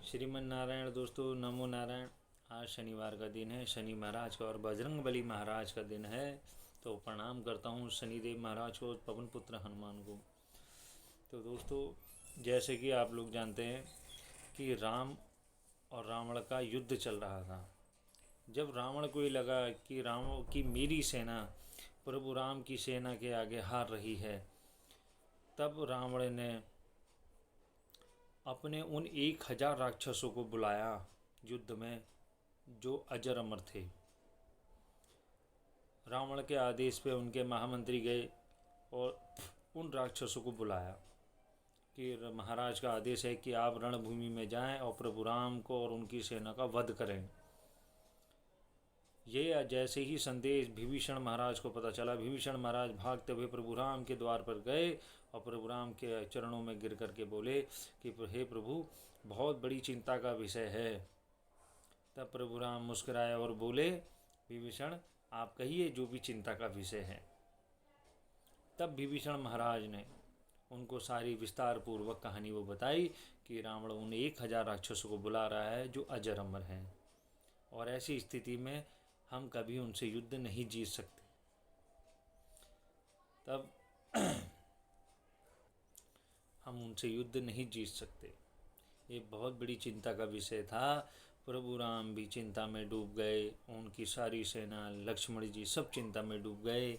श्रीमन नारायण दोस्तों, नमो नारायण। आज शनिवार का दिन है, शनि महाराज का और बजरंग बली महाराज का दिन है। तो प्रणाम करता हूँ शनिदेव महाराज को, पवन पुत्र हनुमान को। तो दोस्तों, जैसे कि आप लोग जानते हैं कि राम और रावण का युद्ध चल रहा था। जब रावण को ये लगा कि रावण की मेरी सेना प्रभु राम की सेना के आगे हार रही है, तब रावण ने अपने उन 1000 राक्षसों को बुलाया युद्ध में, जो अजर अमर थे। रावण के आदेश पे उनके महामंत्री गए और उन राक्षसों को बुलाया कि महाराज का आदेश है कि आप रणभूमि में जाएं और प्रभु राम को और उनकी सेना का वध करें। ये जैसे ही संदेश विभीषण महाराज को पता चला, विभीषण महाराज भागते हुए प्रभु राम के द्वार पर गए और प्रभु राम के चरणों में गिर करके बोले कि हे प्रभु, बहुत बड़ी चिंता का विषय है। तब प्रभु राम मुस्कुराए और बोले, विभीषण आप कहिए जो भी चिंता का विषय है। तब विभीषण महाराज ने उनको सारी विस्तार पूर्वक कहानी वो बताई कि रावण उन 1000 राक्षसों को बुला रहा है जो अजर अमर हैं, और ऐसी स्थिति में हम कभी उनसे युद्ध नहीं जीत सकते। तब हम उनसे युद्ध नहीं जीत सकते। ये बहुत बड़ी चिंता का विषय था। प्रभु राम भी चिंता में डूब गए, उनकी सारी सेना, लक्ष्मण जी सब चिंता में डूब गए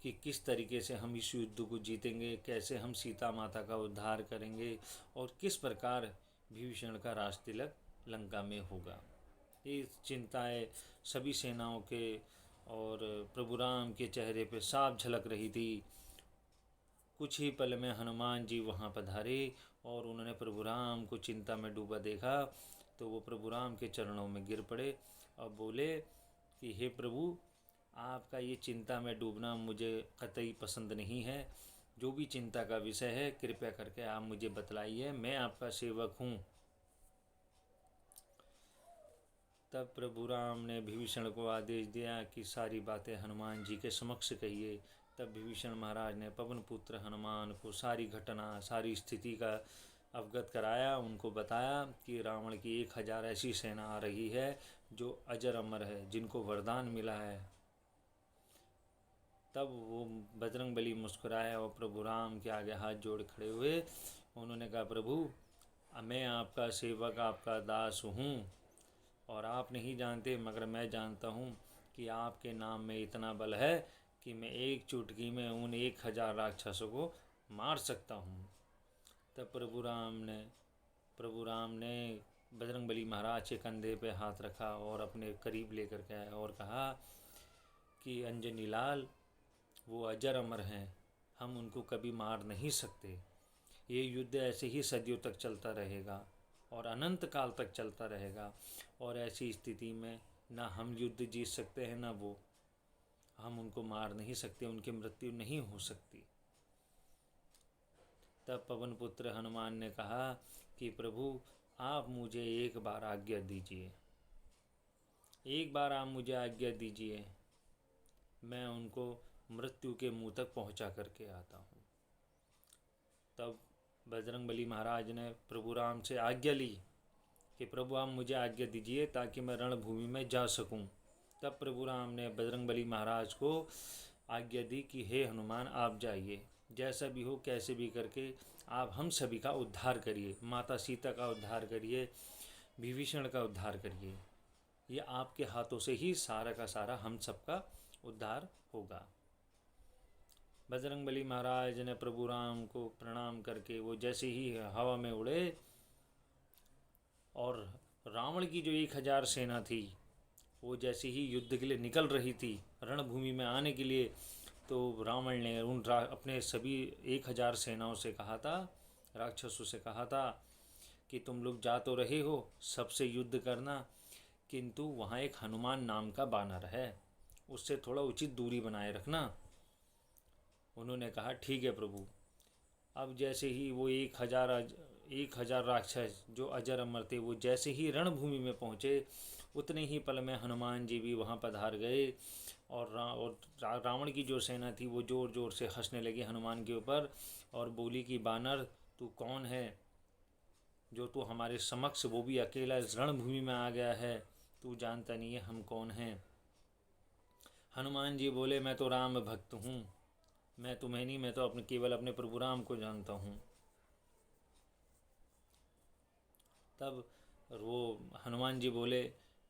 कि किस तरीके से हम इस युद्ध को जीतेंगे, कैसे हम सीता माता का उद्धार करेंगे और किस प्रकार विभीषण का राज तिलक लंका में होगा। ये चिंताएं सभी सेनाओं के और प्रभु राम के चेहरे पे साफ झलक रही थी। कुछ ही पल में हनुमान जी वहाँ पधारे और उन्होंने प्रभु राम को चिंता में डूबा देखा, तो वो प्रभु राम के चरणों में गिर पड़े और बोले कि हे प्रभु, आपका ये चिंता में डूबना मुझे कतई पसंद नहीं है। जो भी चिंता का विषय है कृपया करके आप मुझे बतलाइए, मैं आपका सेवक हूँ। तब प्रभु राम ने विभीषण को आदेश दिया कि सारी बातें हनुमान जी के समक्ष कहिए। तब विभीषण महाराज ने पवन पुत्र हनुमान को सारी घटना, सारी स्थिति का अवगत कराया। उनको बताया कि रावण की 1000 ऐसी सेना आ रही है जो अजर अमर है, जिनको वरदान मिला है। तब वो बजरंगबली मुस्कुराए और प्रभु राम के आगे हाथ जोड़ खड़े हुए। उन्होंने कहा, प्रभु मैं आपका सेवक, आपका दास हूँ, और आप नहीं जानते मगर मैं जानता हूँ कि आपके नाम में इतना बल है कि मैं एक चुटकी में उन 1000 राक्षसों को मार सकता हूँ। तब प्रभु राम ने बजरंगबली महाराज के कंधे पे हाथ रखा और अपने करीब लेकर के आया और कहा कि अंजनी लाल, वो अजर अमर हैं, हम उनको कभी मार नहीं सकते। ये युद्ध ऐसे ही सदियों तक चलता रहेगा और अनंत काल तक चलता रहेगा, और ऐसी स्थिति में ना हम युद्ध जीत सकते हैं ना वो, हम उनको मार नहीं सकते, उनकी मृत्यु नहीं हो सकती। तब पवन पुत्र हनुमान ने कहा कि प्रभु आप मुझे एक बार आज्ञा दीजिए, एक बार आप मुझे आज्ञा दीजिए, मैं उनको मृत्यु के मुंह तक पहुंचा करके आता हूँ। तब बजरंगबली महाराज ने प्रभु राम से आज्ञा ली कि प्रभु आप मुझे आज्ञा दीजिए ताकि मैं रणभूमि में जा सकूं। तब प्रभु राम ने बजरंगबली महाराज को आज्ञा दी कि हे हनुमान, आप जाइए, जैसा भी हो कैसे भी करके आप हम सभी का उद्धार करिए, माता सीता का उद्धार करिए, विभीषण का उद्धार करिए। ये आपके हाथों से ही सारा का सारा हम सबका उद्धार होगा। बजरंगबली महाराज ने प्रभु राम को प्रणाम करके वो जैसे ही हवा में उड़े, और रावण की जो 1000 सेना थी वो जैसे ही युद्ध के लिए निकल रही थी रणभूमि में आने के लिए, तो रावण ने अपने सभी 1000 सेनाओं से कहा था, राक्षसों से कहा था कि तुम लोग जा तो रहे हो, सबसे युद्ध करना, किंतु वहाँ एक हनुमान नाम का बानर है, उससे थोड़ा उचित दूरी बनाए रखना। उन्होंने कहा ठीक है प्रभु। अब जैसे ही वो 1000 राक्षस जो अजर अमर थे वो जैसे ही रणभूमि में पहुँचे, उतने ही पल में हनुमान जी भी वहाँ पधार गए, और रावण की जो सेना थी वो ज़ोर ज़ोर से हंसने लगी हनुमान के ऊपर और बोली कि बानर तू कौन है, जो तू हमारे समक्ष वो भी अकेला इस रणभूमि में आ गया है, तू जानता नहीं है हम कौन हैं। हनुमान जी बोले, मैं तो राम भक्त हूँ, मैं तुम्हें नहीं, मैं तो केवल अपने प्रभु राम को जानता हूँ। तब वो हनुमान जी बोले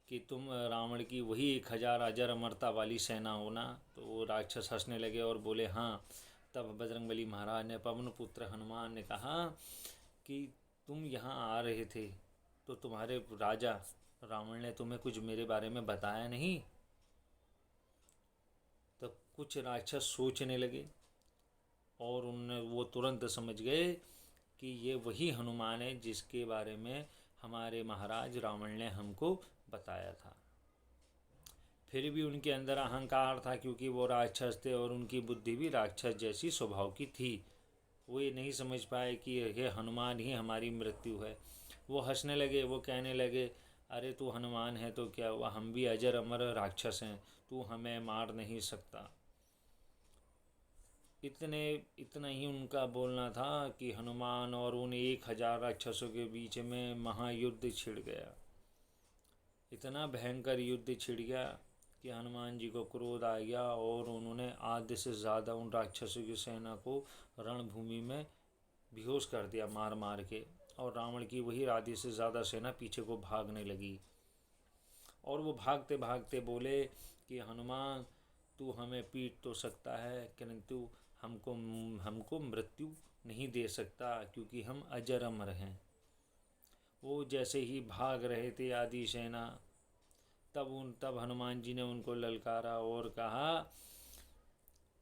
कि तुम रावण की वही 1000 अजर अमरता वाली सेना हो ना? तो वो राक्षस हंसने लगे और बोले हाँ। तब बजरंगबली महाराज ने, पवन पुत्र हनुमान ने कहा कि तुम यहाँ आ रहे थे तो तुम्हारे राजा रावण ने तुम्हें कुछ मेरे बारे में बताया नहीं? तब कुछ राक्षस सोचने लगे और उनने वो तुरंत समझ गए कि ये वही हनुमान है जिसके बारे में हमारे महाराज रावण ने हमको बताया था। फिर भी उनके अंदर अहंकार था, क्योंकि वो राक्षस थे और उनकी बुद्धि भी राक्षस जैसी स्वभाव की थी। वो ये नहीं समझ पाए कि ये हनुमान ही हमारी मृत्यु है। वो हंसने लगे, वो कहने लगे, अरे तू हनुमान है तो क्या हुआ, हम भी अजर अमर राक्षस हैं, तू हमें मार नहीं सकता। इतना ही उनका बोलना था कि हनुमान और उन 1000 राक्षसों के बीच में महायुद्ध छिड़ गया। इतना भयंकर युद्ध छिड़ गया कि हनुमान जी को क्रोध आ गया और उन्होंने आधे से ज़्यादा उन राक्षसों की सेना को रणभूमि में बेहोश कर दिया मार मार के, और रावण की वही आधे से ज़्यादा सेना पीछे को भागने लगी। और वो भागते भागते बोले कि हनुमान, तू हमें पीट तो सकता है किंतु हमको हमको मृत्यु नहीं दे सकता, क्योंकि हम अजर अमर हैं। वो जैसे ही भाग रहे थे आदि सेना, तब हनुमान जी ने उनको ललकारा और कहा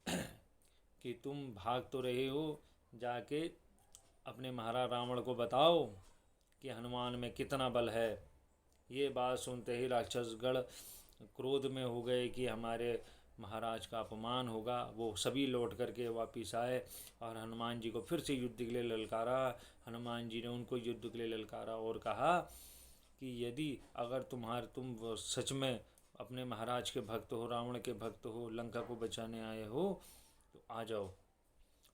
कि तुम भाग तो रहे हो, जाके अपने महाराज रावण को बताओ कि हनुमान में कितना बल है। ये बात सुनते ही राक्षसगण क्रोध में हो गए कि हमारे महाराज का अपमान होगा। वो सभी लौट करके वापिस आए और हनुमान जी को फिर से युद्ध के लिए ललकारा। हनुमान जी ने उनको युद्ध के लिए ललकारा और कहा कि यदि अगर तुम सच में अपने महाराज के भक्त हो, रावण के भक्त हो, लंका को बचाने आए हो, तो आ जाओ,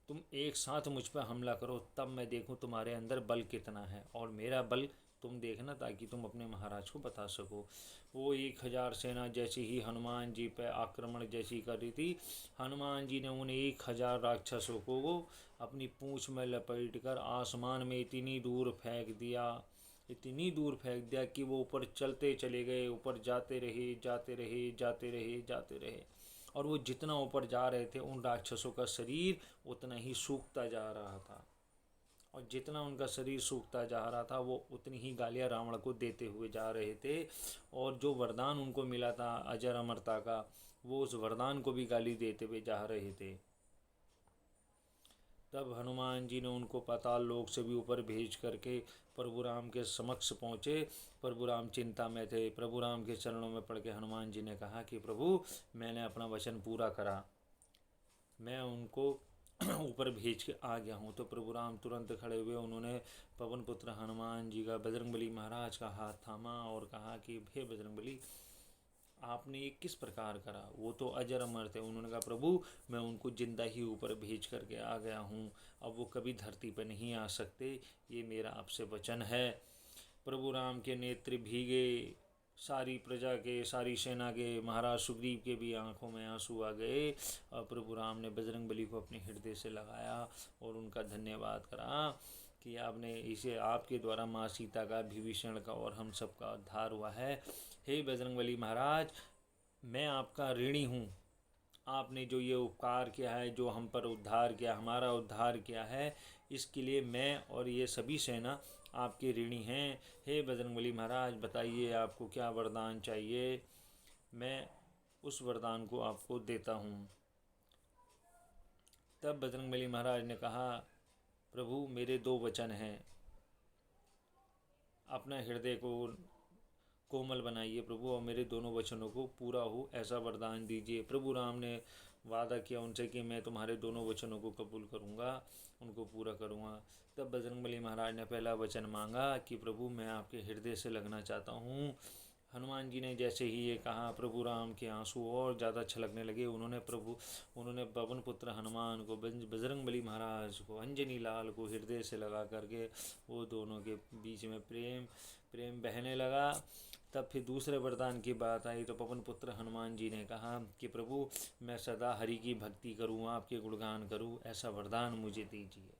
तुम एक साथ मुझ पर हमला करो, तब मैं देखूं तुम्हारे अंदर बल कितना है, और मेरा बल तुम देखना, ताकि तुम अपने महाराज को बता सको। वो 1000 सेना जैसे ही हनुमान जी पर आक्रमण जैसी कर रही थी, हनुमान जी ने उन 1000 राक्षसों को वो अपनी पूँछ में लपेट कर आसमान में इतनी दूर फेंक दिया, इतनी दूर फेंक दिया कि वो ऊपर चलते चले गए, ऊपर जाते रहे जाते रहे जाते रहे जाते रहे। और वो जितना ऊपर जा रहे थे, उन राक्षसों का शरीर उतना ही सूखता जा रहा था, और जितना उनका शरीर सूखता जा रहा था, वो उतनी ही गालियाँ रावण को देते हुए जा रहे थे। और जो वरदान उनको मिला था अजर अमरता का, वो उस वरदान को भी गाली देते हुए जा रहे थे। तब हनुमान जी ने उनको पाताल लोक से भी ऊपर भेज करके प्रभु राम के समक्ष पहुँचे। प्रभु राम चिंता में थे। प्रभु राम के चरणों में पड़ के हनुमान जी ने कहा कि प्रभु, मैंने अपना वचन पूरा करा, मैं उनको ऊपर भेज के आ गया हूँ। तो प्रभु राम तुरंत खड़े हुए, उन्होंने पवन पुत्र हनुमान जी का, बजरंगबली महाराज का हाथ थामा और कहा कि हे बजरंगबली, आपने ये किस प्रकार करा, वो तो अजर अमर थे। उन्होंने कहा प्रभु, मैं उनको जिंदा ही ऊपर भेज करके आ गया हूँ, अब वो कभी धरती पर नहीं आ सकते, ये मेरा आपसे वचन है। प्रभु राम के नेत्र भीगे, सारी प्रजा के, सारी सेना के, महाराज सुग्रीव के भी आंखों में आंसू आ गए। और प्रभु राम ने बजरंगबली को अपने हृदय से लगाया और उनका धन्यवाद करा कि आपने इसे, आपके द्वारा माँ सीता का, विभीषण का और हम सब का उद्धार हुआ है। हे बजरंगबली महाराज, मैं आपका ऋणी हूँ। आपने जो ये उपकार किया है, जो हम पर उद्धार किया, हमारा उद्धार किया है, इसके लिए मैं और ये सभी सेना आपके ऋणी हैं। हे बजरंगबली महाराज, बताइए आपको क्या वरदान चाहिए, मैं उस वरदान को आपको देता हूँ। तब बजरंगबली महाराज ने कहा, प्रभु मेरे 2 वचन हैं, अपना हृदय को कोमल बनाइए प्रभु, और मेरे दोनों वचनों को पूरा हो ऐसा वरदान दीजिए। प्रभु राम ने वादा किया उनसे कि मैं तुम्हारे दोनों वचनों को कबूल करूँगा, उनको पूरा करूँगा। तब बजरंगबली महाराज ने पहला वचन मांगा कि प्रभु, मैं आपके हृदय से लगना चाहता हूँ, हनुमान जी ने जैसे ही ये कहा, प्रभु राम के आंसू और ज़्यादा छलकने लगे। उन्होंने पवन पुत्र हनुमान को, बजरंगबली महाराज को, अंजनी लाल को हृदय से लगा करके वो दोनों के बीच में प्रेम प्रेम बहने लगा। तब फिर दूसरे वरदान की बात आई तो पवन पुत्र हनुमान जी ने कहा कि प्रभु मैं सदा हरि की भक्ति करूँ, आपके गुणगान करूँ, ऐसा वरदान मुझे दीजिए।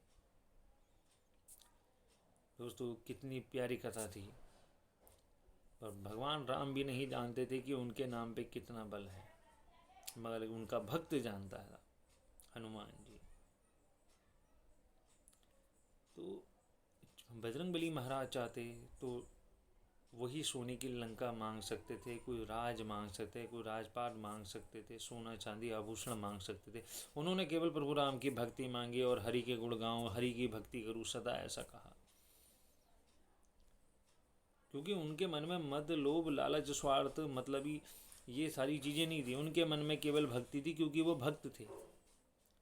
दोस्तों कितनी प्यारी कथा थी। पर भगवान राम भी नहीं जानते थे कि उनके नाम पे कितना बल है, मगर उनका भक्त जानता था, हनुमान जी। तो बजरंगबली महाराज चाहते तो वही सोने की लंका मांग सकते थे, कोई राज मांग सकते, कोई राजपाट मांग सकते थे, सोना चांदी आभूषण मांग सकते थे। उन्होंने केवल प्रभु राम की भक्ति मांगी और हरि के गुण गाऊं, हरि की भक्ति करूं सदा, ऐसा कहा। क्योंकि उनके मन में मद, लोभ, लालच, स्वार्थ, मतलबी ये सारी चीज़ें नहीं थी। उनके मन में केवल भक्ति थी, क्योंकि वो भक्त थे।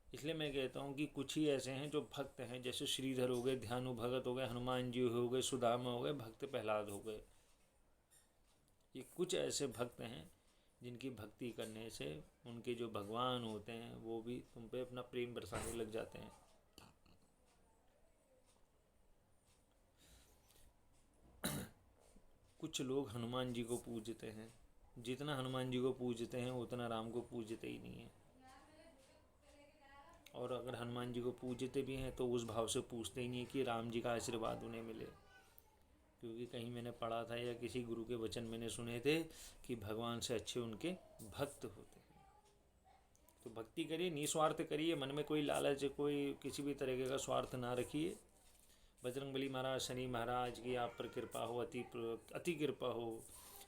इसलिए मैं कहता हूँ कि कुछ ही ऐसे हैं जो भक्त हैं, जैसे श्रीधर हो गए, ध्यानु भगत हो गए, हनुमान जी हो गए, सुदामा हो गए, भक्त प्रहलाद हो गए। ये कुछ ऐसे भक्त हैं जिनकी भक्ति करने से उनके जो भगवान होते हैं वो भी तुम पे अपना प्रेम बरसाने लग जाते हैं। कुछ लोग हनुमान जी को पूजते हैं, जितना हनुमान जी को पूजते हैं उतना राम को पूजते ही नहीं है। और अगर हनुमान जी को पूजते भी हैं तो उस भाव से पूजते ही नहीं है कि राम जी का आशीर्वाद उन्हें मिले। क्योंकि कहीं मैंने पढ़ा था या किसी गुरु के वचन मैंने सुने थे कि भगवान से अच्छे उनके भक्त होते हैं। तो भक्ति करिए, निस्वार्थ करिए, मन में कोई लालच, कोई किसी भी तरीके का स्वार्थ ना रखिए। बजरंगबली महाराज, शनि महाराज की आप पर कृपा हो, अति कृपा हो,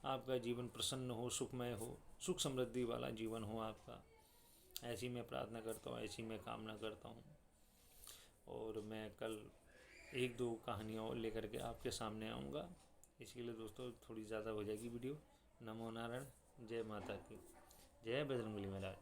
आपका जीवन प्रसन्न हो, सुखमय हो, सुख समृद्धि वाला जीवन हो आपका। ऐसी मैं प्रार्थना करता हूँ, ऐसी मैं कामना करता हूँ। और मैं कल 1-2 कहानियाँ और लेकर के आपके सामने आऊँगा। इसके लिए दोस्तों थोड़ी ज़्यादा हो जाएगी वीडियो। नमो नारायण, जय माता की, जय बजरंगबली महाराज।